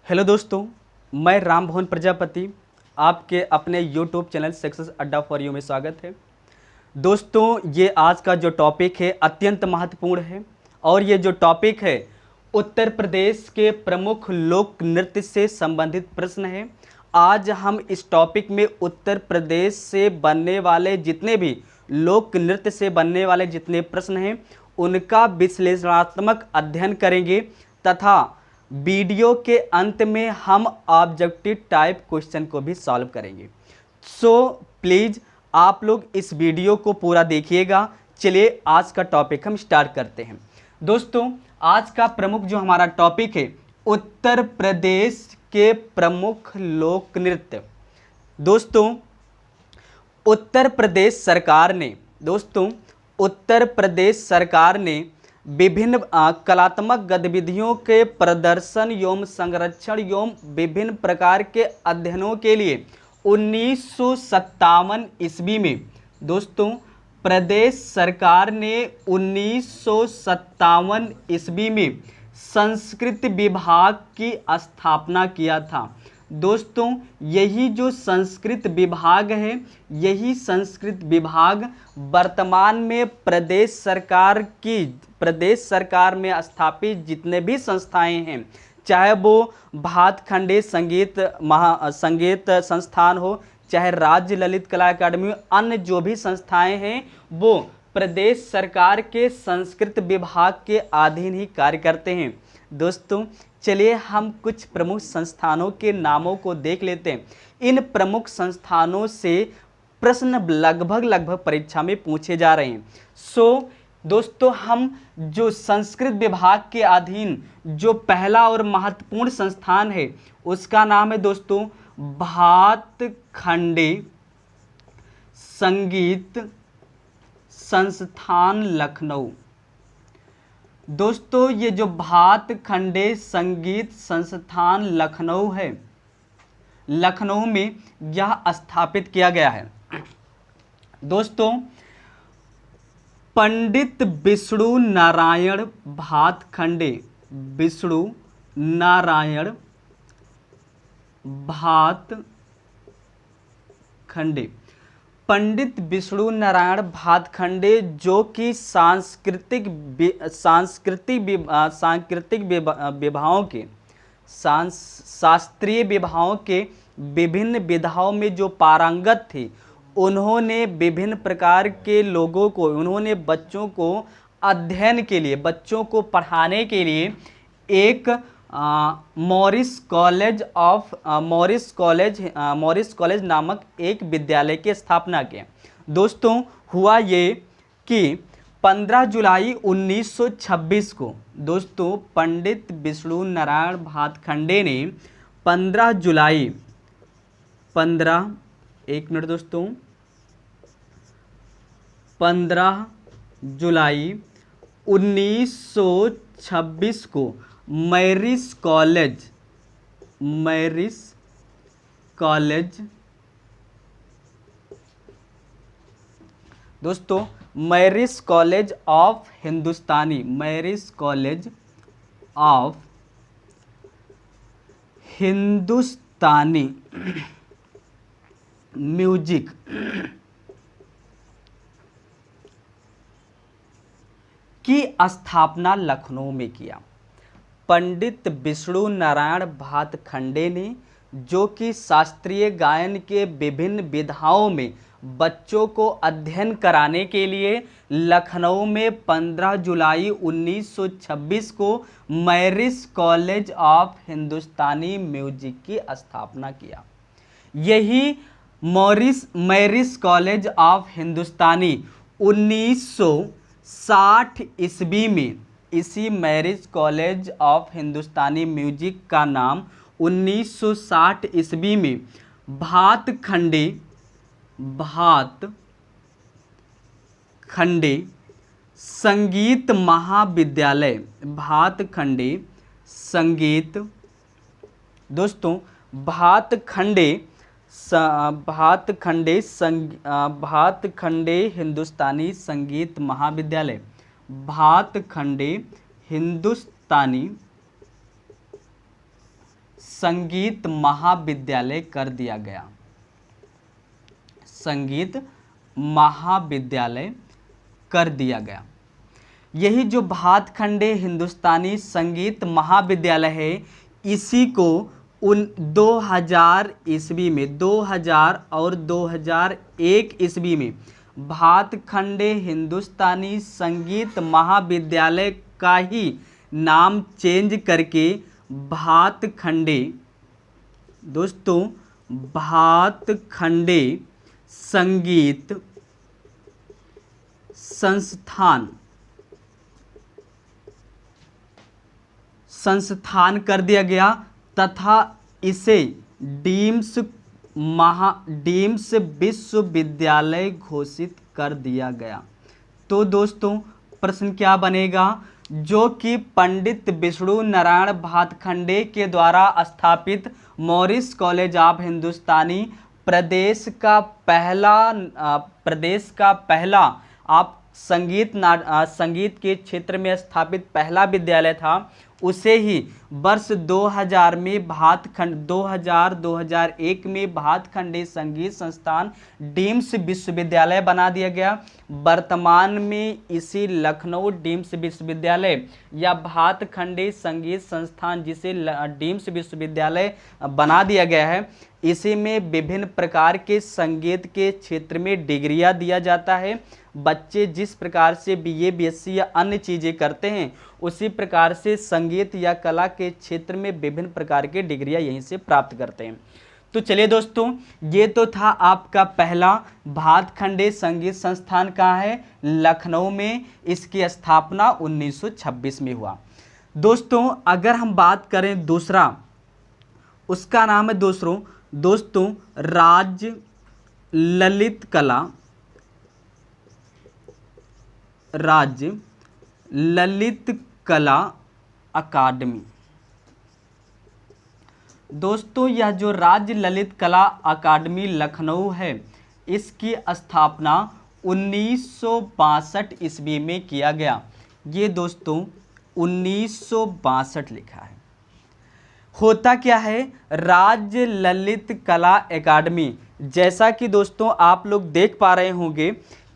Hello दोस्तों, मैं राम भवन प्रजापति आपके अपने यूट्यूब चैनल सक्सेस अड्डा फॉर यू में स्वागत है। दोस्तों, ये आज का जो टॉपिक है अत्यंत महत्वपूर्ण है और ये जो टॉपिक है उत्तर प्रदेश के प्रमुख लोक नृत्य से संबंधित प्रश्न है। आज हम इस टॉपिक में उत्तर प्रदेश से बनने वाले जितने भी लोक नृत्य से बनने वाले जितने प्रश्न हैं उनका विश्लेषणात्मक अध्ययन करेंगे तथा वीडियो के अंत में हम ऑब्जेक्टिव टाइप क्वेश्चन को भी सॉल्व करेंगे। सो प्लीज़ आप लोग इस वीडियो को पूरा देखिएगा। चलिए आज का टॉपिक हम स्टार्ट करते हैं। दोस्तों, आज का प्रमुख जो हमारा टॉपिक है उत्तर प्रदेश के प्रमुख लोक नृत्य। दोस्तों, उत्तर प्रदेश सरकार ने विभिन्न कलात्मक गतिविधियों के प्रदर्शन एवं संरक्षण एवं विभिन्न प्रकार के अध्ययनों के लिए 1957 ईस्वी में दोस्तों प्रदेश सरकार ने 1957 ईस्वी में संस्कृत विभाग की स्थापना किया था। दोस्तों, यही जो संस्कृत विभाग है, यही संस्कृत विभाग वर्तमान में प्रदेश सरकार में स्थापित जितने भी संस्थाएं हैं, चाहे वो भातखंडे संगीत संस्थान हो, चाहे राज्य ललित कला अकादमी, अन्य जो भी संस्थाएं हैं वो प्रदेश सरकार के संस्कृत विभाग के अधीन ही कार्य करते हैं। दोस्तों, चलिए हम कुछ प्रमुख संस्थानों के नामों को देख लेते हैं। इन प्रमुख संस्थानों से प्रश्न लगभग परीक्षा में पूछे जा रहे हैं। दोस्तों, हम जो संस्कृत विभाग के अधीन जो पहला और महत्वपूर्ण संस्थान है उसका नाम है दोस्तों भातखंडे संगीत संस्थान लखनऊ। दोस्तों, ये जो भातखंडे संगीत संस्थान लखनऊ है, लखनऊ में यह स्थापित किया गया है। दोस्तों, पंडित विष्णु नारायण भातखंडे, विष्णु नारायण भातखंडे, पंडित विष्णु नारायण भातखंडे जो कि सांस्कृतिक विभागों के शास्त्रीय विभागों के विभिन्न विधाओं में जो पारंगत थे, उन्होंने विभिन्न प्रकार के लोगों को, उन्होंने बच्चों को अध्ययन के लिए, बच्चों को पढ़ाने के लिए एक मॉरिस कॉलेज नामक एक विद्यालय की स्थापना की। दोस्तों, हुआ ये कि 15 जुलाई 1926 को दोस्तों पंडित विष्णु नारायण भातखंडे ने 15 जुलाई 15 जुलाई 1926 को मैरिस कॉलेज दोस्तों मैरिस कॉलेज ऑफ हिंदुस्तानी म्यूजिक की स्थापना लखनऊ में किया। पंडित विष्णु नारायण भातखंडे ने, जो कि शास्त्रीय गायन के विभिन्न विधाओं में बच्चों को अध्ययन कराने के लिए लखनऊ में 15 जुलाई 1926 को मैरिस कॉलेज ऑफ हिंदुस्तानी म्यूजिक की स्थापना किया। यही मैरिस कॉलेज ऑफ हिंदुस्तानी 1960 ईस्वी में, इसी marriage college of Hindustani music का नाम 1960 ईस्वी में भातखंडे संगीत महाविद्यालय, भातखंडे संगीत, दोस्तों भातखंडे हिंदुस्तानी संगीत महाविद्यालय, भातखंडे हिंदुस्तानी संगीत महाविद्यालय कर दिया गया। संगीत महाविद्यालय कर दिया गया। यही जो भातखंडे हिंदुस्तानी संगीत महाविद्यालय है, इसी को 2000 ईस्वी में, 2000 और 2001 ईस्वी में भातखंडे हिंदुस्तानी संगीत महाविद्यालय का ही नाम चेंज करके भातखंडे, दोस्तों भातखंडे संगीत संस्थान कर दिया गया तथा इसे डीम्स विश्वविद्यालय घोषित कर दिया गया। तो दोस्तों प्रश्न क्या बनेगा, जो कि पंडित विष्णु नारायण भातखंडे के द्वारा स्थापित मॉरिस कॉलेज ऑफ हिंदुस्तानी प्रदेश का पहला आप संगीत के क्षेत्र में स्थापित पहला विद्यालय था, उसे ही वर्ष 2000 में 2001 में भातखंडे संगीत संस्थान डीम्स विश्वविद्यालय बना दिया गया। वर्तमान में इसी लखनऊ डीम्स विश्वविद्यालय या भातखंडे संगीत संस्थान, जिसे डीम्स विश्वविद्यालय बना दिया गया है, इसी में विभिन्न प्रकार के संगीत के क्षेत्र में डिग्रियां दिया जाता है। बच्चे जिस प्रकार से बीए, बीएससी या अन्य चीज़ें करते हैं, उसी प्रकार से संगीत या कला के क्षेत्र में विभिन्न प्रकार के डिग्रियां यहीं से प्राप्त करते हैं। तो चलिए दोस्तों, ये तो था आपका पहला भातखंडे संगीत संस्थान कहाँ है, लखनऊ में। इसकी स्थापना 1926 में हुआ। दोस्तों अगर हम बात करें दूसरा, उसका नाम है दोस्तों राज्य ललित कला अकादमी। दोस्तों यह जो राज्य ललित कला अकादमी लखनऊ है, इसकी स्थापना 1962 ईस्वी में किया गया। ये दोस्तों 1962 लिखा है। होता क्या है, राज्य ललित कला अकादमी, जैसा कि दोस्तों आप लोग देख पा रहे होंगे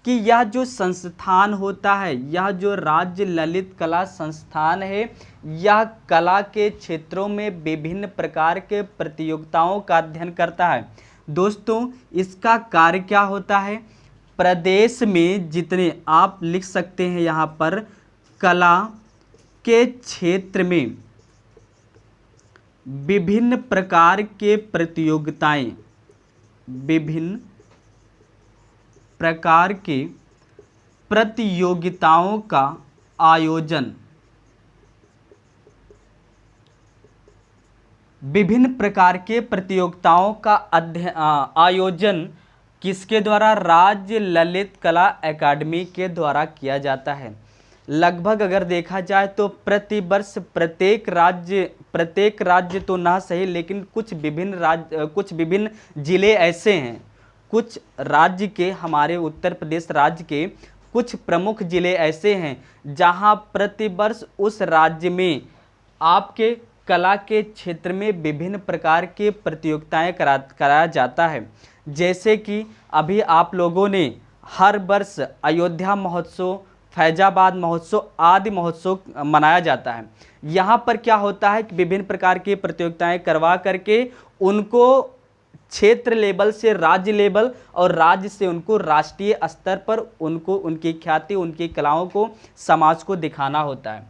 कि यह जो संस्थान होता है, यह जो राज्य ललित कला संस्थान है, यह कला के क्षेत्रों में विभिन्न प्रकार के प्रतियोगिताओं का अध्ययन करता है। दोस्तों इसका कार्य क्या होता है, प्रदेश में जितने आप लिख सकते हैं यहाँ पर कला के क्षेत्र में विभिन्न प्रकार के प्रतियोगिताएं, विभिन्न प्रकार के प्रतियोगिताओं का आयोजन, विभिन्न प्रकार के प्रतियोगिताओं का आयोजन किसके द्वारा, राज्य ललित कला अकादमी के द्वारा किया जाता है। लगभग अगर देखा जाए तो प्रतिवर्ष प्रत्येक राज्य तो ना सही, लेकिन कुछ विभिन्न जिले ऐसे हैं, कुछ राज्य के, हमारे उत्तर प्रदेश राज्य के कुछ प्रमुख जिले ऐसे हैं जहां प्रतिवर्ष उस राज्य में आपके कला के क्षेत्र में विभिन्न प्रकार के प्रतियोगिताएं कराया जाता है। जैसे कि अभी आप लोगों ने हर वर्ष अयोध्या महोत्सव, फैजाबाद महोत्सव आदि महोत्सव मनाया जाता है। यहाँ पर क्या होता है कि विभिन्न प्रकार की प्रतियोगिताएं करवा करके उनको क्षेत्र लेवल से राज्य लेवल और राज्य से उनको राष्ट्रीय स्तर पर उनको उनकी ख्याति, उनकी कलाओं को समाज को दिखाना होता है।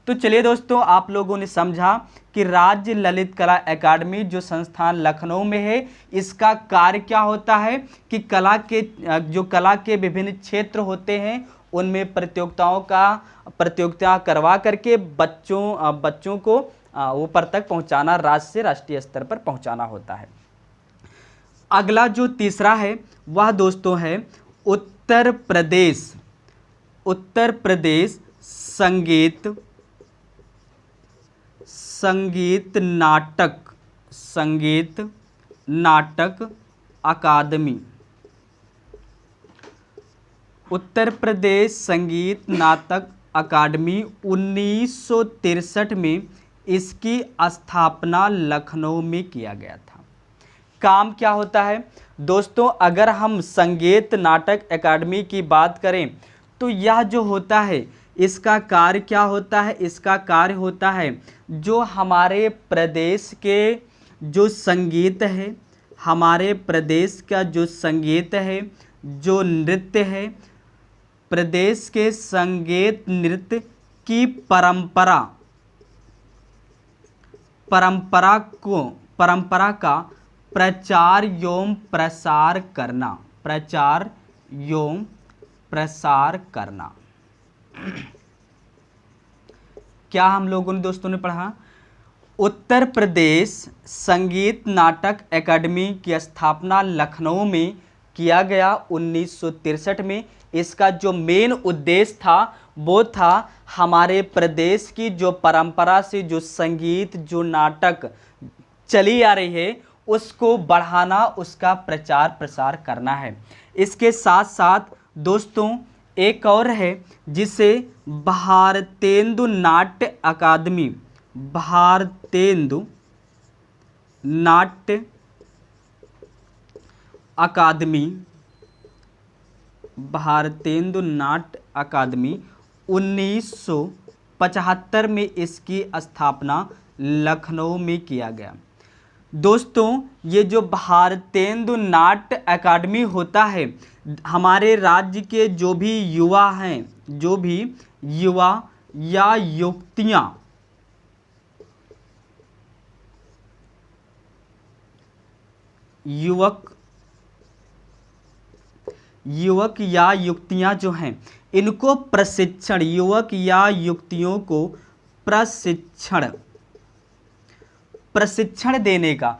तो चलिए दोस्तों, आप लोगों ने समझा कि राज्य ललित कला अकादमी जो संस्थान लखनऊ में है, इसका कार्य क्या होता है कि कला के विभिन्न क्षेत्र होते हैं, उनमें प्रतियोगिता करवा करके बच्चों को ऊपर तक पहुंचाना, राज्य से राष्ट्रीय स्तर पर पहुंचाना होता है। अगला जो तीसरा है वह दोस्तों है उत्तर प्रदेश संगीत नाटक अकादमी। उत्तर प्रदेश संगीत नाटक अकादमी 1963 में इसकी स्थापना लखनऊ में किया गया था। काम क्या होता है दोस्तों, अगर हम संगीत नाटक अकादमी की बात करें तो यह जो होता है इसका कार्य क्या होता है, इसका कार्य होता है जो हमारे प्रदेश के जो संगीत है, हमारे प्रदेश का जो संगीत है, जो नृत्य है, प्रदेश के संगीत नृत्य की परंपरा का प्रचार एवं प्रसार करना, प्रचार एवं प्रसार करना। क्या हम लोगों ने दोस्तों ने पढ़ा, उत्तर प्रदेश संगीत नाटक अकादमी की स्थापना लखनऊ में किया गया 1963 में। इसका जो मेन उद्देश्य था वो था हमारे प्रदेश की जो परंपरा से जो संगीत जो नाटक चली आ रही है उसको बढ़ाना, उसका प्रचार प्रसार करना है। इसके साथ साथ दोस्तों एक और है जिसे भारतेंदु नाट्य अकादमी, भारतेंदु नाट्य अकादमी, भारतेंदु नाट्य अकादमी 1975 में इसकी स्थापना लखनऊ में किया गया। दोस्तों ये जो भारतेंदु नाट्य अकादमी होता है, हमारे राज्य के जो भी युवा हैं, जो भी युवा या युवतियां, युवक या युवतियां जो हैं इनको प्रशिक्षण, युवक या युवतियों को प्रशिक्षण देने का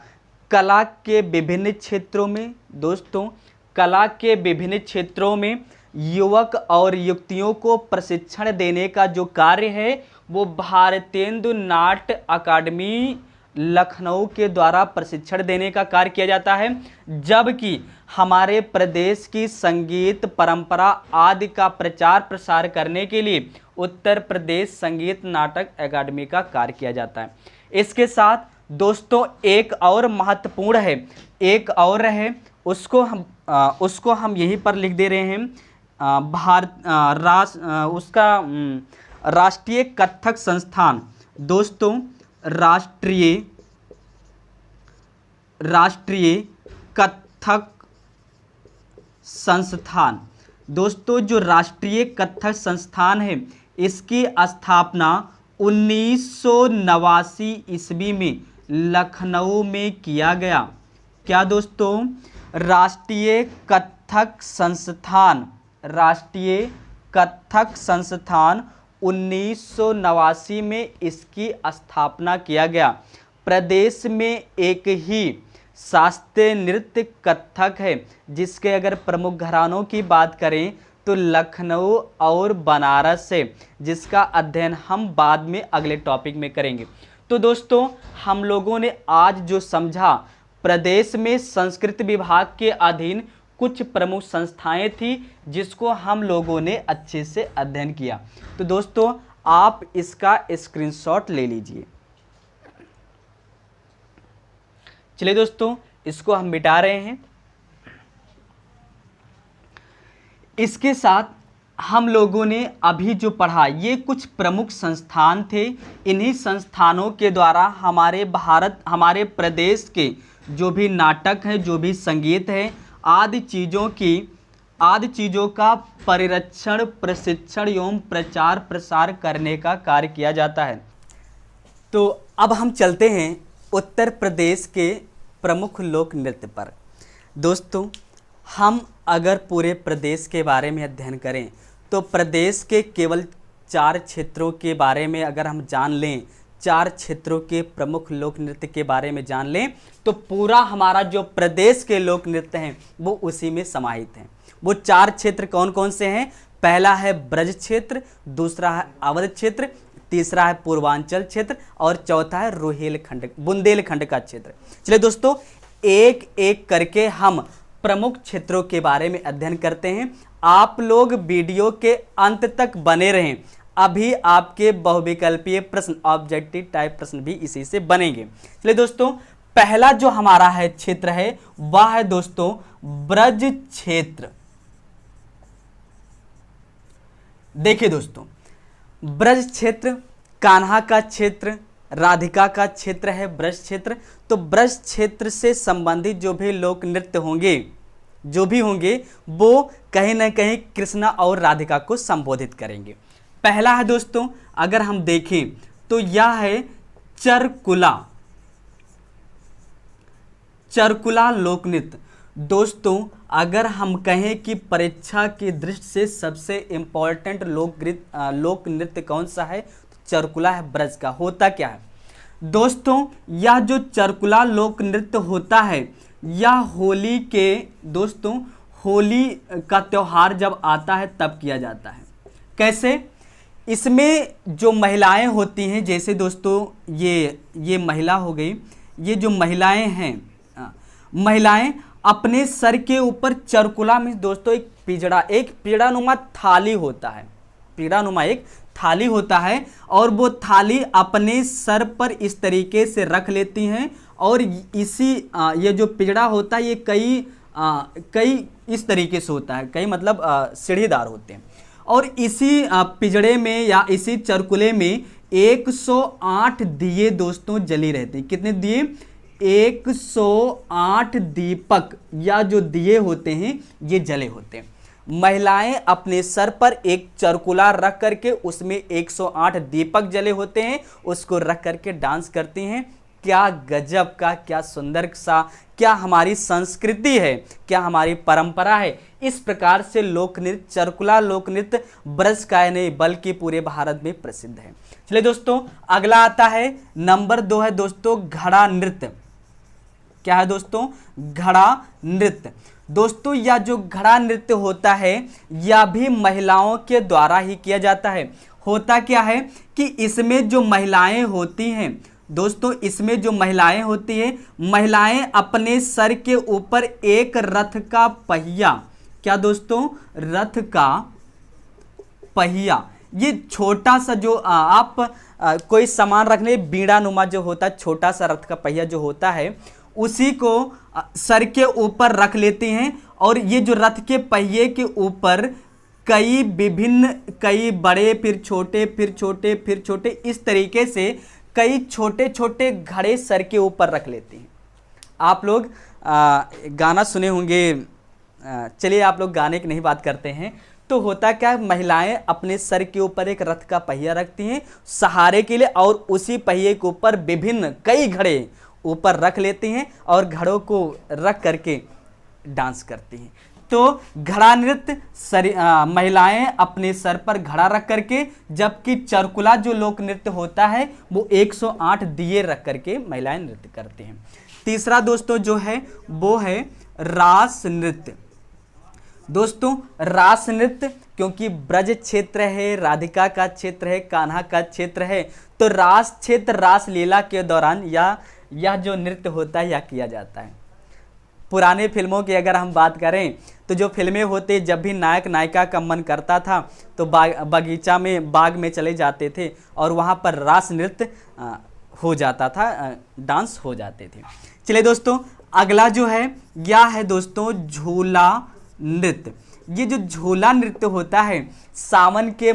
कला के विभिन्न क्षेत्रों में, दोस्तों कला के विभिन्न क्षेत्रों में युवक और युवतियों को प्रशिक्षण देने का जो कार्य है वो भारतेंदु नाट्य अकादमी लखनऊ के द्वारा प्रशिक्षण देने का कार्य किया जाता है। जबकि हमारे प्रदेश की संगीत परंपरा आदि का प्रचार प्रसार करने के लिए उत्तर प्रदेश संगीत नाटक अकादमी का कार्य किया जाता है। इसके साथ दोस्तों एक और महत्वपूर्ण है, एक और है, उसको हम यहीं पर लिख दे रहे हैं, राष्ट्रीय कथक संस्थान। दोस्तों राष्ट्रीय कथक संस्थान, दोस्तों जो राष्ट्रीय कथक संस्थान है इसकी स्थापना 1989 ईस्वी में लखनऊ में किया गया। क्या दोस्तों, राष्ट्रीय कथक संस्थान, राष्ट्रीय कथक संस्थान 1989 में इसकी स्थापना किया गया। प्रदेश में एक ही शास्त्रीय नृत्य कथक है जिसके अगर प्रमुख घरानों की बात करें तो लखनऊ और बनारस है, जिसका अध्ययन हम बाद में अगले टॉपिक में करेंगे। तो दोस्तों हम लोगों ने आज जो समझा, प्रदेश में संस्कृत विभाग के अधीन कुछ प्रमुख संस्थाएं थी जिसको हम लोगों ने अच्छे से अध्ययन किया। तो दोस्तों आप इसका स्क्रीनशॉट ले लीजिए। चलिए दोस्तों इसको हम मिटा रहे हैं। इसके साथ हम लोगों ने अभी जो पढ़ा ये कुछ प्रमुख संस्थान थे। इन्हीं संस्थानों के द्वारा हमारे प्रदेश के जो भी नाटक हैं, जो भी संगीत है, आदि चीज़ों का परिरक्षण, प्रशिक्षण एवं प्रचार प्रसार करने का कार्य किया जाता है। तो अब हम चलते हैं उत्तर प्रदेश के प्रमुख लोक नृत्य पर। दोस्तों हम अगर पूरे प्रदेश के बारे में अध्ययन करें तो प्रदेश के केवल 4 क्षेत्रों के बारे में अगर हम जान लें, 4 क्षेत्रों के प्रमुख लोक नृत्य के बारे में जान लें तो पूरा हमारा जो प्रदेश के लोक नृत्य हैं वो उसी में समाहित हैं। वो 4 क्षेत्र कौन कौन से हैं? पहला है ब्रज क्षेत्र, दूसरा है अवध क्षेत्र, तीसरा है पूर्वांचल क्षेत्र और चौथा है बुंदेलखंड का क्षेत्र। चलिए दोस्तों एक एक करके हम प्रमुख क्षेत्रों के बारे में अध्ययन करते हैं। आप लोग वीडियो के अंत तक बने रहें। अभी आपके बहुविकल्पीय प्रश्न, ऑब्जेक्टिव टाइप प्रश्न भी इसी से बनेंगे। चलिए दोस्तों, पहला जो हमारा है क्षेत्र है वह है दोस्तों ब्रज क्षेत्र। देखिए दोस्तों, ब्रज क्षेत्र कान्हा का क्षेत्र, राधिका का क्षेत्र है ब्रज क्षेत्र। तो ब्रज क्षेत्र से संबंधित जो भी लोक नृत्य होंगे, जो भी होंगे, वो कहीं ना कहीं कृष्णा और राधिका को संबोधित करेंगे। पहला है दोस्तों, अगर हम देखें तो यह है चरकुला, चरकुला लोक नृत्य। दोस्तों, अगर हम कहें कि परीक्षा की दृष्टि से सबसे इंपॉर्टेंट लोक नृत्य कौन सा है, तो चरकुला है ब्रज का। होता क्या है दोस्तों, यह जो चरकुला लोक नृत्य होता है, यह होली के दोस्तों, होली का त्योहार जब आता है तब किया जाता है। कैसे? इसमें जो महिलाएं होती हैं, जैसे दोस्तों ये महिला हो गई, ये जो महिलाएं हैं, महिलाएं अपने सर के ऊपर चरकुला में दोस्तों एक पीड़ानुमा थाली होता है, पीड़ानुमा एक थाली होता है, और वो थाली अपने सर पर इस तरीके से रख लेती हैं, और इसी ये जो पिजड़ा होता है ये कई इस तरीके से होता है, कई मतलब सीढ़ीदार होते हैं, और इसी पिजड़े में या इसी चरकुले में 108 दिए दोस्तों जली रहते हैं। कितने दिए? 108 दीपक या जो दिए होते हैं ये जले होते हैं। महिलाएं अपने सर पर एक चरकुला रख करके उसमें 108 दीपक जले होते हैं, उसको रख करके डांस करती हैं। क्या गजब का, क्या सुंदर सा, क्या हमारी संस्कृति है, क्या हमारी परंपरा है। इस प्रकार से लोक नृत्य, चरकुला लोक नृत्य ब्रज का नहीं बल्कि पूरे भारत में प्रसिद्ध है। चलिए दोस्तों, अगला आता है नंबर 2 है दोस्तों घड़ा नृत्य। क्या है दोस्तों? घड़ा नृत्य। दोस्तों, यह जो घड़ा नृत्य होता है यह भी महिलाओं के द्वारा ही किया जाता है। होता क्या है कि इसमें जो महिलाएं होती हैं दोस्तों, इसमें जो महिलाएं होती हैं, महिलाएं अपने सर के ऊपर एक रथ का पहिया, क्या दोस्तों? रथ का पहिया, ये छोटा सा जो आप कोई सामान रखने, बीड़ानुमा जो होता है, छोटा सा रथ का पहिया जो होता है, उसी को सर के ऊपर रख लेती हैं, और ये जो रथ के पहिए के ऊपर कई बड़े, फिर छोटे, फिर छोटे, फिर छोटे, इस तरीके से कई छोटे छोटे घड़े सर के ऊपर रख लेती हैं। आप लोग गाना सुने होंगे, चलिए आप लोग गाने की नहीं बात करते हैं। तो होता क्या है, महिलाएं अपने सर के ऊपर एक रथ का पहिया रखती हैं सहारे के लिए, और उसी पहिए के ऊपर विभिन्न कई घड़े ऊपर रख लेती हैं और घड़ों को रख करके डांस करती हैं। तो घड़ा नृत्य महिलाएं अपने सर पर घड़ा रख करके, जबकि चरकुला जो लोक नृत्य होता है वो 108 दिए रख करके महिलाएं नृत्य करती हैं। तीसरा दोस्तों जो है वो है रास नृत्य। दोस्तों, रास नृत्य, क्योंकि ब्रज क्षेत्र है, राधिका का क्षेत्र है, कान्हा का क्षेत्र है, तो रास क्षेत्र, रास लीला के दौरान यह जो नृत्य होता है यह किया जाता है। पुराने फिल्मों की अगर हम बात करें तो जो फिल्में होते, जब भी नायक नायिका का मन करता था तो बगीचा में, बाग में चले जाते थे और वहाँ पर रास नृत्य हो जाता था, डांस हो जाते थे। चलिए दोस्तों, अगला जो है यह है दोस्तों झूला नृत्य। ये जो झूला नृत्य होता है, सावन के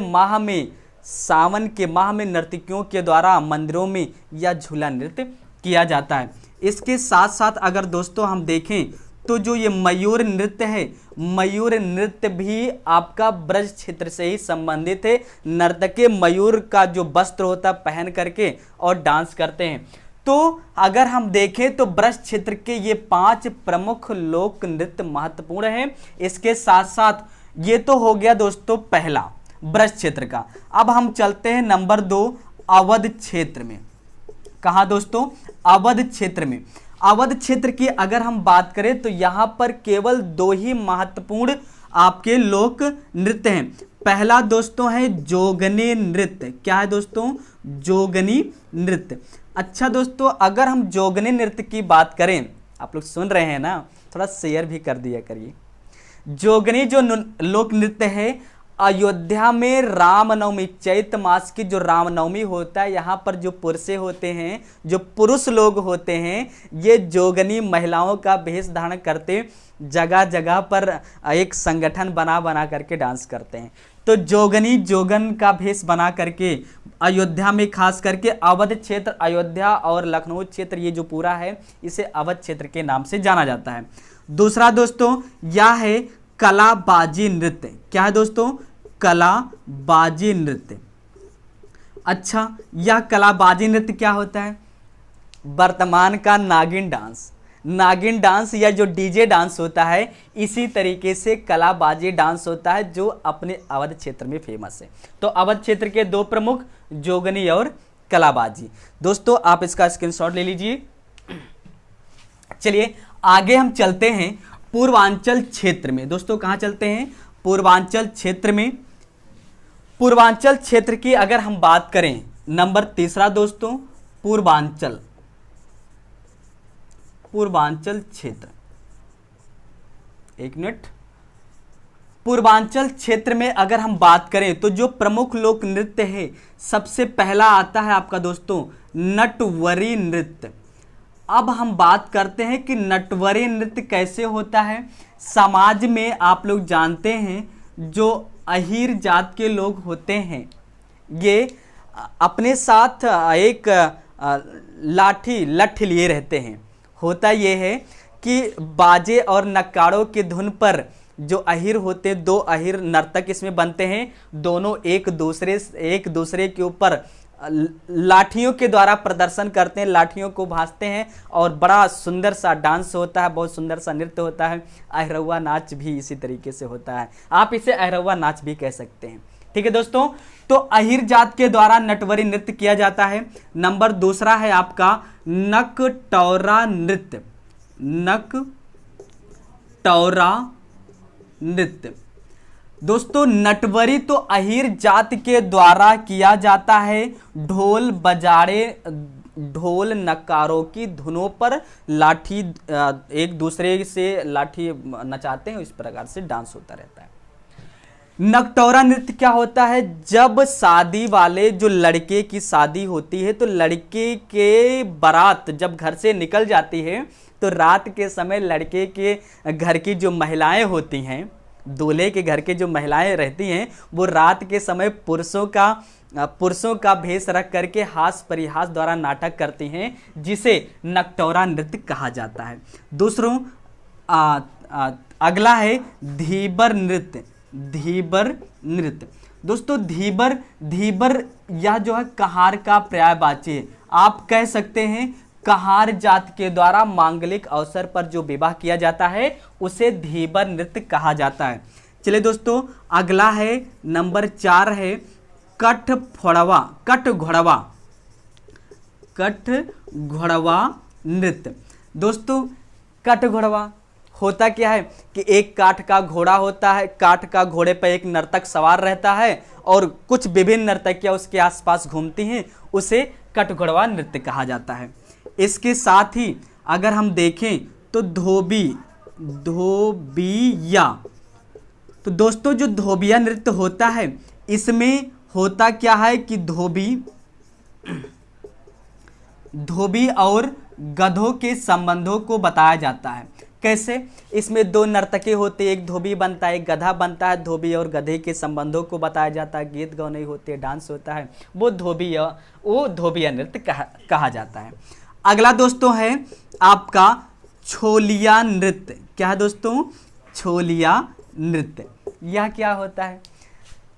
माह में नर्तकियों के द्वारा मंदिरों में यह झूला नृत्य किया जाता है। इसके साथ साथ अगर दोस्तों हम देखें तो जो ये मयूर नृत्य है, मयूर नृत्य भी आपका ब्रज क्षेत्र से ही संबंधित है। नर्तकी मयूर का जो वस्त्र होता है पहन करके और डांस करते हैं। तो अगर हम देखें तो ब्रज क्षेत्र के ये 5 प्रमुख लोक नृत्य महत्वपूर्ण हैं। इसके साथ साथ ये तो हो गया दोस्तों पहला ब्रज क्षेत्र का। अब हम चलते हैं नंबर 2 अवध क्षेत्र में। कहाँ दोस्तों? अवध क्षेत्र में। अवध क्षेत्र की अगर हम बात करें तो यहाँ पर केवल 2 ही महत्वपूर्ण आपके लोक नृत्य हैं। पहला दोस्तों है जोगनी नृत्य। क्या है दोस्तों? जोगनी नृत्य। अच्छा दोस्तों, अगर हम जोगनी नृत्य की बात करें, आप लोग सुन रहे हैं ना, थोड़ा शेयर भी कर दिया करिए। जोगनी जो लोक नृत्य है अयोध्या में रामनवमी, चैत्र मास की जो रामनवमी होता है, यहाँ पर जो पुरुषे होते हैं, जो पुरुष लोग होते हैं, ये जोगनी महिलाओं का वेश धारण करते जगह जगह पर एक संगठन बना बना करके डांस करते हैं। तो जोगनी जोगन का भेष बना करके अयोध्या में, खास करके अवध क्षेत्र, अयोध्या और लखनऊ क्षेत्र, ये जो पूरा है इसे अवध क्षेत्र के नाम से जाना जाता है। दूसरा दोस्तों यह है कलाबाजी नृत्य। क्या है दोस्तों? कलाबाजी नृत्य। अच्छा, यह कलाबाजी नृत्य क्या होता है? वर्तमान का नागिन डांस, नागिन डांस या जो डीजे डांस होता है, इसी तरीके से कलाबाजी डांस होता है जो अपने अवध क्षेत्र में फेमस है। तो अवध क्षेत्र के दो प्रमुख, जोगनी और कलाबाजी। दोस्तों आप इसका स्क्रीनशॉट ले लीजिए। चलिए आगे हम चलते हैं पूर्वांचल क्षेत्र में। दोस्तों कहाँ चलते हैं? पूर्वांचल क्षेत्र में। पूर्वांचल क्षेत्र की अगर हम बात करें, नंबर तीसरा दोस्तों, पूर्वांचल, पूर्वांचल क्षेत्र। एक मिनट। पूर्वांचल क्षेत्र में अगर हम बात करें तो जो प्रमुख लोक नृत्य है, सबसे पहला आता है आपका दोस्तों नटवरी नृत्य। अब हम बात करते हैं कि नटवरी नृत्य कैसे होता है। समाज में आप लोग जानते हैं जो अहीर जात के लोग होते हैं, ये अपने साथ एक लाठी लठ लिए रहते हैं। होता ये है कि बाजे और नक्कारों की धुन पर जो अहीर होते, दो अहीर नर्तक इसमें बनते हैं, दोनों एक दूसरे के ऊपर लाठियों के द्वारा प्रदर्शन करते हैं, लाठियों को भांजते हैं और बड़ा सुंदर सा डांस होता है, बहुत सुंदर सा नृत्य होता है। अहिरवा नाच भी इसी तरीके से होता है, आप इसे अहिरवा नाच भी कह सकते हैं। ठीक है दोस्तों, तो अहीर जात के द्वारा नटवरी नृत्य किया जाता है। नंबर दूसरा है आपका नकटौरा नृत्य। नकटौरा नृत्य दोस्तों, नटवरी तो अहीर जात के द्वारा किया जाता है। ढोल बजाड़े, ढोल नकारों की धुनों पर लाठी एक दूसरे से लाठी नचाते हैं, इस प्रकार से डांस होता रहता है। नकटौरा नृत्य क्या होता है? जब शादी वाले, जो लड़के की शादी होती है, तो लड़के के बारात जब घर से निकल जाती है, तो रात के समय लड़के के घर की जो महिलाएं होती हैं, दूल्हे के घर के जो महिलाएं रहती हैं, वो रात के समय पुरुषों का भेष रख करके हास परिहास द्वारा नाटक करती हैं, जिसे नकटौरा नृत्य कहा जाता है। दूसरों अगला है धीबर नृत्य। धीबर नृत्य दोस्तों, धीबर यह जो है कहार का पर्यायवाची है। आप कह सकते हैं कहार जात के द्वारा मांगलिक अवसर पर जो विवाह किया जाता है, उसे धीबर नृत्य कहा जाता है। चलिए दोस्तों अगला है नंबर 4 है कठघोड़वा नृत्य। दोस्तों कठघोड़वा होता क्या है कि एक काठ का घोड़ा होता है, काठ का घोड़े पर एक नर्तक सवार रहता है और कुछ विभिन्न नर्तकियां उसके आसपास घूमती हैं, उसे कठघोड़वा नृत्य कहा जाता है। इसके साथ ही अगर हम देखें तो धोबिया। तो दोस्तों जो धोबिया नृत्य होता है, इसमें होता क्या है कि धोबी और गधों के संबंधों को बताया जाता है। कैसे? इसमें दो नर्तके होते, एक धोबी बनता है, एक गधा बनता है, धोबी और गधे के संबंधों को बताया जाता है, गीत गाने होते, डांस होता है, वो धोबिया नृत्य कहा जाता है। अगला दोस्तों है आपका छोलिया नृत्य। क्या है दोस्तों? छोलिया नृत्य। यह क्या होता है?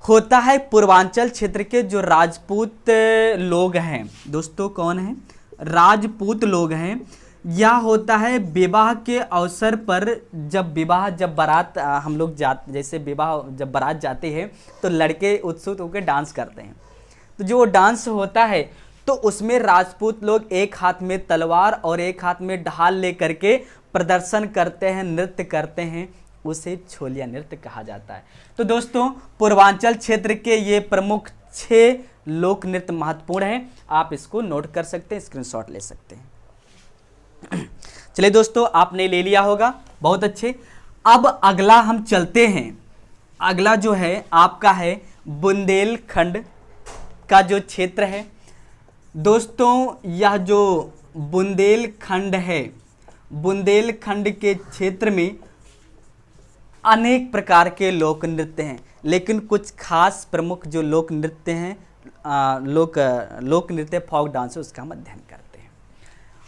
होता है पूर्वांचल क्षेत्र के जो राजपूत लोग हैं। दोस्तों कौन है? राजपूत लोग हैं। यह होता है विवाह के अवसर पर, जब बारात हम लोग जैसे विवाह जब बारात जाते हैं, तो लड़के उत्सुक होकर डांस करते हैं। तो जो डांस होता है, तो उसमें राजपूत लोग एक हाथ में तलवार और एक हाथ में ढाल लेकर के प्रदर्शन करते हैं, नृत्य करते हैं, उसे छोलिया नृत्य कहा जाता है। तो दोस्तों पूर्वांचल क्षेत्र के ये प्रमुख 6 लोक नृत्य महत्वपूर्ण हैं, आप इसको नोट कर सकते हैं, स्क्रीनशॉट ले सकते हैं। चलिए दोस्तों आपने ले लिया होगा, बहुत अच्छे। अब अगला हम चलते हैं, अगला जो है आपका है बुंदेलखंड का जो क्षेत्र है। दोस्तों यह जो बुंदेलखंड है, बुंदेलखंड के क्षेत्र में अनेक प्रकार के लोक नृत्य हैं, लेकिन कुछ खास प्रमुख जो लोक नृत्य हैं, लोक नृत्य फोक डांस है, उसका हम अध्ययन करते हैं।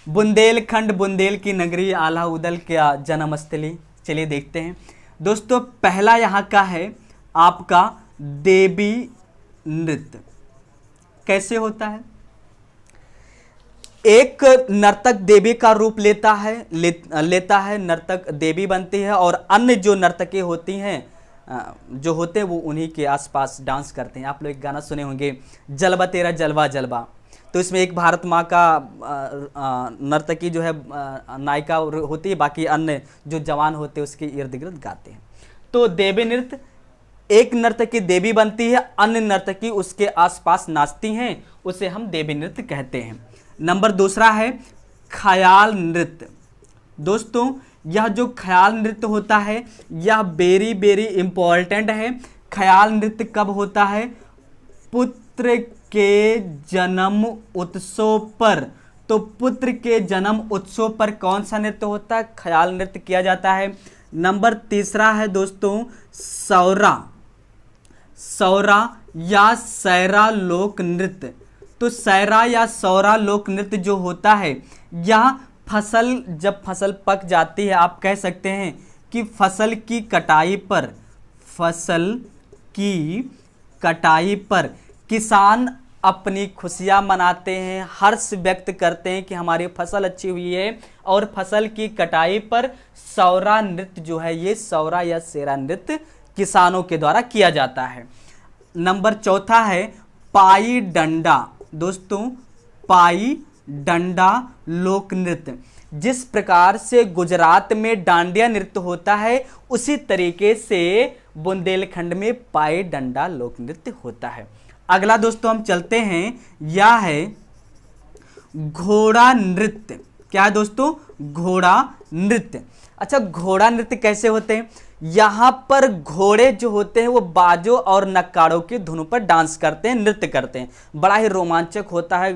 बुंदेलखंड, बुंदेल की नगरी, आल्हा उदल का जन्मस्थली, चलिए देखते हैं। दोस्तों पहला यहाँ का है आपका देवी नृत्य। कैसे होता है? एक नर्तक देवी का रूप लेता है, नर्तक देवी बनती है और अन्य जो नर्तकी होती हैं जो होते हैं वो उन्हीं के आसपास डांस करते हैं। आप लोग एक गाना सुने होंगे, जलवा तेरा जलवा जलवा, तो इसमें एक भारत माँ का नर्तकी जो है नायिका होती है, बाकी अन्य जो जवान होते हैं उसके इर्द गिर्द गाते हैं। तो देवी नृत्य, एक नर्तकी देवी बनती है, अन्य नर्तकी उसके आसपास नाचती हैं, उसे हम देवी नृत्य कहते हैं। नंबर दूसरा है ख्याल नृत्य। दोस्तों यह जो ख्याल नृत्य होता है यह वेरी वेरी इंपॉर्टेंट है। ख्याल नृत्य कब होता है? पुत्र के जन्म उत्सव पर। तो पुत्र के जन्म उत्सव पर कौन सा नृत्य होता है? ख्याल नृत्य किया जाता है। नंबर तीसरा है दोस्तों सौरा, सौरा या सैरा लोक नृत्य। तो सैरा या सौरा लोक नृत्य जो होता है यह जब फसल पक जाती है, आप कह सकते हैं कि फसल की कटाई पर, फसल की कटाई पर किसान अपनी खुशियां मनाते हैं, हर्ष व्यक्त करते हैं कि हमारी फसल अच्छी हुई है, और फसल की कटाई पर सौरा नृत्य जो है, ये सौरा या सेरा नृत्य किसानों के द्वारा किया जाता है। नंबर चौथा है पाई डंडा। दोस्तों पाई डंडा लोक नृत्य, जिस प्रकार से गुजरात में डांडिया नृत्य होता है उसी तरीके से बुंदेलखंड में पाई डंडा लोक नृत्य होता है। अगला दोस्तों हम चलते हैं, यह है घोड़ा नृत्य। क्या है दोस्तों? घोड़ा नृत्य। अच्छा, घोड़ा नृत्य कैसे होते हैं? यहाँ पर घोड़े जो होते हैं वो बाजों और नक्कारों की धुनों पर डांस करते हैं, नृत्य करते हैं। बड़ा ही रोमांचक होता है,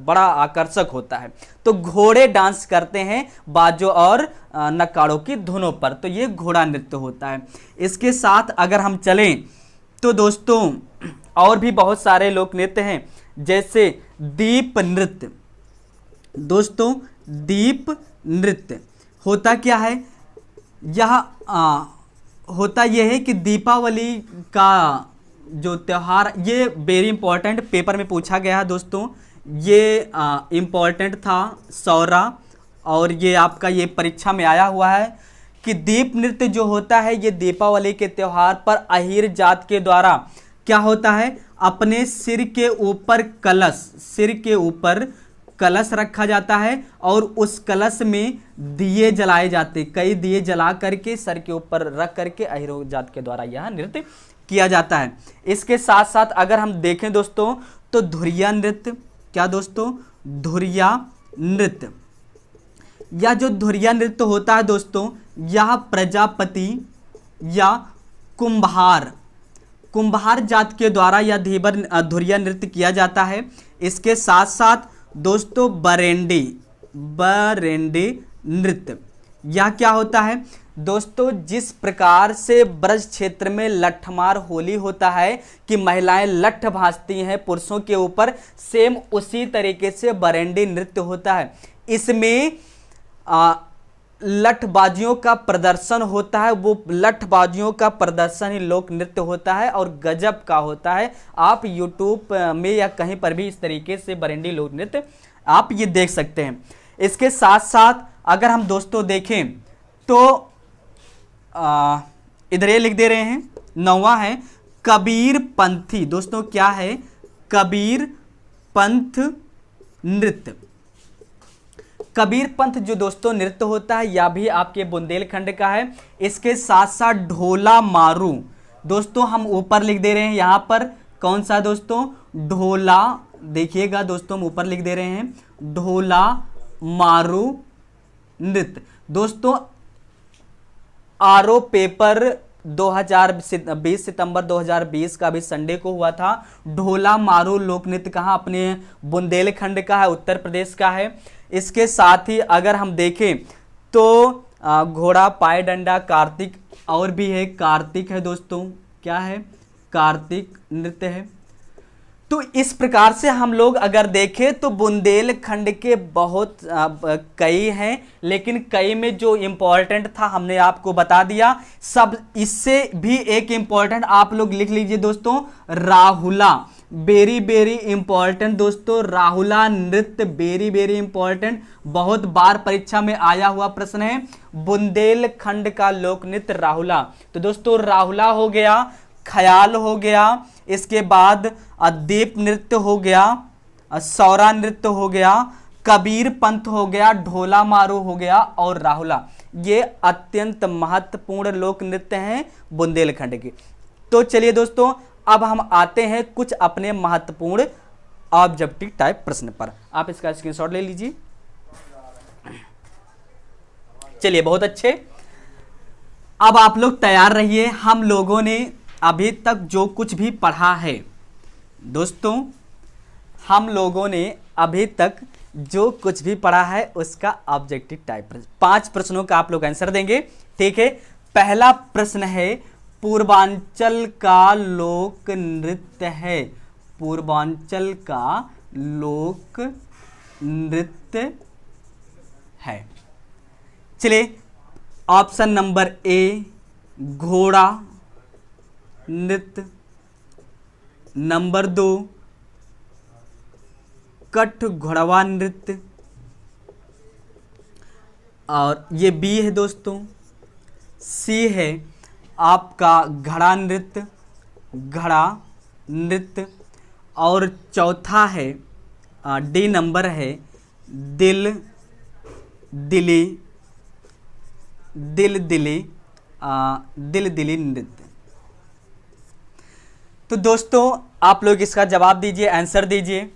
बड़ा आकर्षक होता है। तो घोड़े डांस करते हैं बाजों और नक्कारों की धुनों पर, तो ये घोड़ा नृत्य होता है। इसके साथ अगर हम चलें तो दोस्तों और भी बहुत सारे लोक नृत्य हैं, जैसे दीप नृत्य। दोस्तों दीप नृत्य होता क्या है? यह होता यह है कि दीपावली का जो त्यौहार, ये वेरी इंपॉर्टेंट, पेपर में पूछा गया है दोस्तों, ये इम्पॉर्टेंट था सौरा, और ये आपका ये परीक्षा में आया हुआ है कि दीप नृत्य जो होता है ये दीपावली के त्यौहार पर अहीर जात के द्वारा क्या होता है, अपने सिर के ऊपर कलश रखा जाता है और उस कलश में दिए जलाए जाते, कई दिए जला करके सर के ऊपर रख करके अहीरों जात के द्वारा यह नृत्य किया जाता है। इसके साथ साथ अगर हम देखें दोस्तों तो धुरिया नृत्य। क्या दोस्तों? धुरिया नृत्य। यह जो धुरिया नृत्य होता है दोस्तों, यह प्रजापति या कुंभार जात के द्वारा यह धुरिया नृत्य किया जाता है। इसके साथ साथ दोस्तों बरेंडी नृत्य, यह क्या होता है दोस्तों? जिस प्रकार से ब्रज क्षेत्र में लठमार होली होता है कि महिलाएं लठ भांजती हैं पुरुषों के ऊपर, सेम उसी तरीके से बरेंडी नृत्य होता है। इसमें लठबाजियों का प्रदर्शन होता है, वो लठबाजियों का प्रदर्शन ही लोक नृत्य होता है और गजब का होता है। आप यूट्यूब में या कहीं पर भी इस तरीके से बरेंडी लोक नृत्य आप ये देख सकते हैं। इसके साथ साथ अगर हम दोस्तों देखें तो इधर ये लिख दे रहे हैं, 9वां है कबीर पंथी। दोस्तों क्या है? कबीर पंथ नृत्य। कबीर पंथ जो दोस्तों नृत्य होता है यह भी आपके बुंदेलखंड का है। इसके साथ साथ ढोला मारू, दोस्तों हम ऊपर लिख दे रहे हैं यहाँ पर, कौन सा दोस्तों? ढोला, देखिएगा दोस्तों हम ऊपर लिख दे रहे हैं ढोला मारू नृत्य। दोस्तों आरओ पेपर 20 सितंबर 2020 का भी संडे को हुआ था। ढोला मारू लोक नृत्य कहाँ, अपने बुंदेलखंड का है, उत्तर प्रदेश का है। इसके साथ ही अगर हम देखें तो घोड़ा पाय डंडा कार्तिक, और भी है कार्तिक है दोस्तों, क्या है, कार्तिक नृत्य है। तो इस प्रकार से हम लोग अगर देखें तो बुंदेलखंड के बहुत कई हैं, लेकिन कई में जो इम्पोर्टेंट था हमने आपको बता दिया। सब इससे भी एक इम्पोर्टेंट आप लोग लिख लीजिए दोस्तों, राहुला, वेरी वेरी इंपॉर्टेंट दोस्तों, राहुला नृत्य वेरी वेरी इंपॉर्टेंट, बहुत बार परीक्षा में आया हुआ प्रश्न है। बुंदेलखंड का लोक नृत्य राहुला। तो दोस्तों राहुला हो गया, ख्याल हो गया, इसके बाद दीप नृत्य हो गया, सौरा नृत्य हो गया, कबीर पंथ हो गया, ढोला मारू हो गया और राहुला। ये अत्यंत महत्वपूर्ण लोक नृत्य हैं बुंदेलखंड के। तो चलिए दोस्तों अब हम आते हैं कुछ अपने महत्वपूर्ण ऑब्जेक्टिव टाइप प्रश्न पर। आप इसका स्क्रीनशॉट ले लीजिए। चलिए बहुत अच्छे, अब आप लोग तैयार रहिए। हम लोगों ने अभी तक जो कुछ भी पढ़ा है दोस्तों, हम लोगों ने अभी तक जो कुछ भी पढ़ा है उसका ऑब्जेक्टिव टाइप 5 प्रश्नों का आप लोग आंसर देंगे, ठीक है। पहला प्रश्न है, पूर्वांचल का लोक नृत्य है, पूर्वांचल का लोक नृत्य है। चलिए ऑप्शन नंबर ए घोड़ा नृत्य, नंबर 2 कठ घोड़वा नृत्य, और ये बी है दोस्तों। सी है आपका घड़ा नृत्य, घड़ा नृत्य, और चौथा है डी नंबर है दिल दिली, दिल दिली, दिल दिली नृत्य। तो दोस्तों आप लोग इसका जवाब दीजिए, आंसर दीजिए।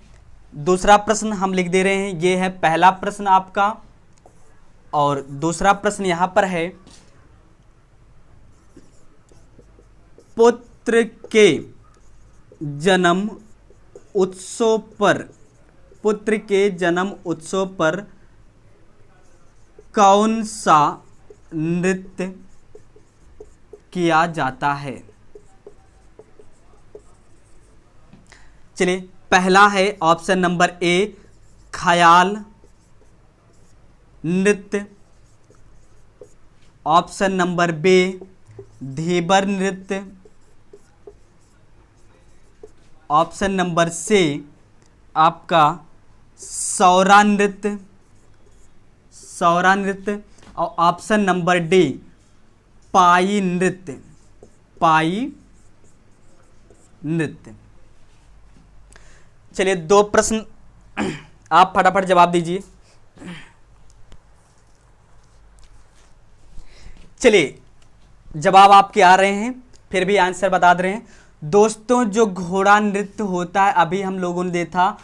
दूसरा प्रश्न हम लिख दे रहे हैं, ये है पहला प्रश्न आपका, और दूसरा प्रश्न यहां पर है, पुत्र के जन्म उत्सव पर, पुत्र के जन्म उत्सव पर कौन सा नृत्य किया जाता है। चलिए पहला है ऑप्शन नंबर ए ख्याल नृत्य, ऑप्शन नंबर बी धीबर नृत्य, ऑप्शन नंबर सी आपका सौरा नृत्य, सौरा नृत्य, और ऑप्शन नंबर डी पाई नृत्य, पाई नृत्य। चलिए 2 प्रश्न आप फटाफट जवाब दीजिए। चलिए जवाब आपके आ रहे हैं, फिर भी आंसर बता दे रहे हैं दोस्तों। जो घोड़ा नृत्य होता है अभी हम लोगों ने देखा,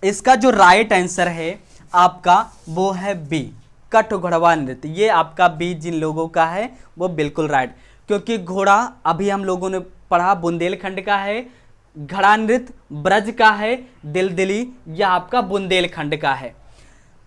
इसका जो राइट आंसर है आपका वो है बी कठ घोड़वा नृत्य। ये आपका बी जिन लोगों का है वो बिल्कुल राइट, क्योंकि घोड़ा अभी हम लोगों ने पढ़ा बुंदेलखंड का है, घड़ा नृत्य ब्रज का है, दिलदिली यह आपका बुंदेलखंड का है।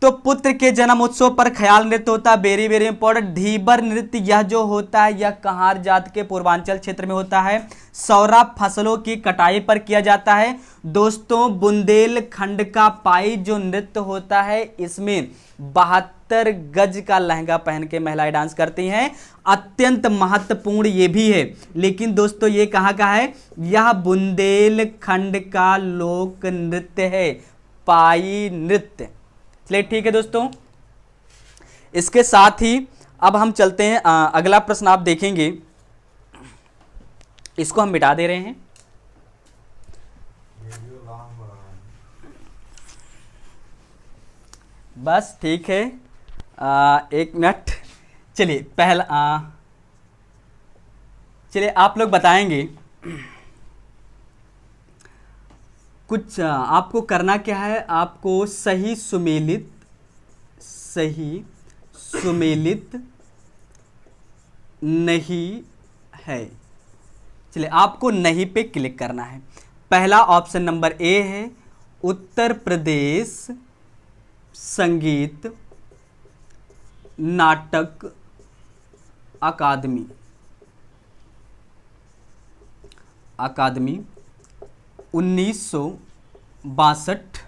तो पुत्र के जन्म उत्सव पर ख्याल नृत्य होता है, वेरी वेरी इंपॉर्टेंट। धीबर नृत्य यह जो होता है यह कहार जात के पूर्वांचल क्षेत्र में होता है। सौरा फसलों की कटाई पर किया जाता है। दोस्तों बुंदेलखंड का पाई जो नृत्य होता है इसमें 72 गज का लहंगा पहन के महिलाएं डांस करती हैं, अत्यंत महत्वपूर्ण ये भी है। लेकिन दोस्तों ये कहाँ का है, यह बुंदेलखंड का लोक नृत्य है, पाई नृत्य। चलिए ठीक है दोस्तों, इसके साथ ही अब हम चलते हैं अगला प्रश्न आप देखेंगे, इसको हम मिटा दे रहे हैं। बस ठीक है, 1 मिनट। चलिए पहला चलिए आप लोग बताएंगे कुछ आपको करना क्या है, आपको सही सुमेलित नहीं है। चलिए आपको नहीं पे क्लिक करना है। पहला ऑप्शन नंबर ए है उत्तर प्रदेश संगीत नाटक अकादमी। अकादमी 1962।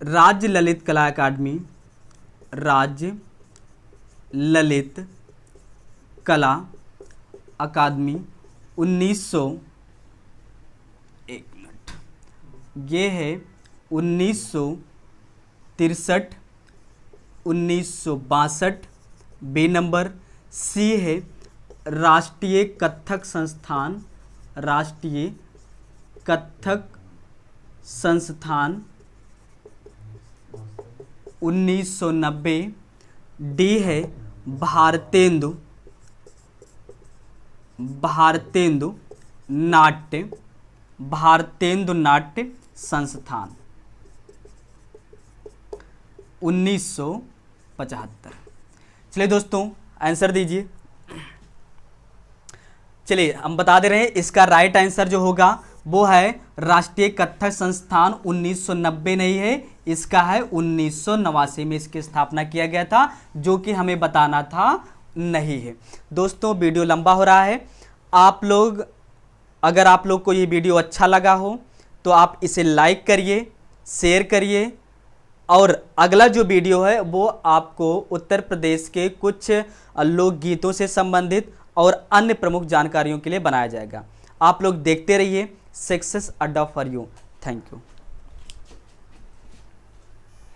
राज्य ललित कला अकादमी, राज्य ललित कला अकादमी ये है 1963, 1962 बी नंबर। सी है राष्ट्रीय कथक संस्थान, राष्ट्रीय कथक संस्थान 1990। डी है भारतेंदु, भारतेंदु नाट्य, भारतेंदु नाट्य संस्थान 1975। चलिए दोस्तों आंसर दीजिए। चलिए हम बता दे रहे हैं इसका राइट आंसर जो होगा वो है राष्ट्रीय कथक संस्थान 1990 नहीं है, इसका है 1989 में इसकी स्थापना किया गया था, जो कि हमें बताना था नहीं है। दोस्तों वीडियो लंबा हो रहा है, आप लोग अगर आप लोग को ये वीडियो अच्छा लगा हो तो आप इसे लाइक करिए, शेयर करिए, और अगला जो वीडियो है वो आपको उत्तर प्रदेश के कुछ लोकगीतों से संबंधित और अन्य प्रमुख जानकारियों के लिए बनाया जाएगा। आप लोग देखते रहिए सक्सेस अड्डा फॉर यू। Thank you.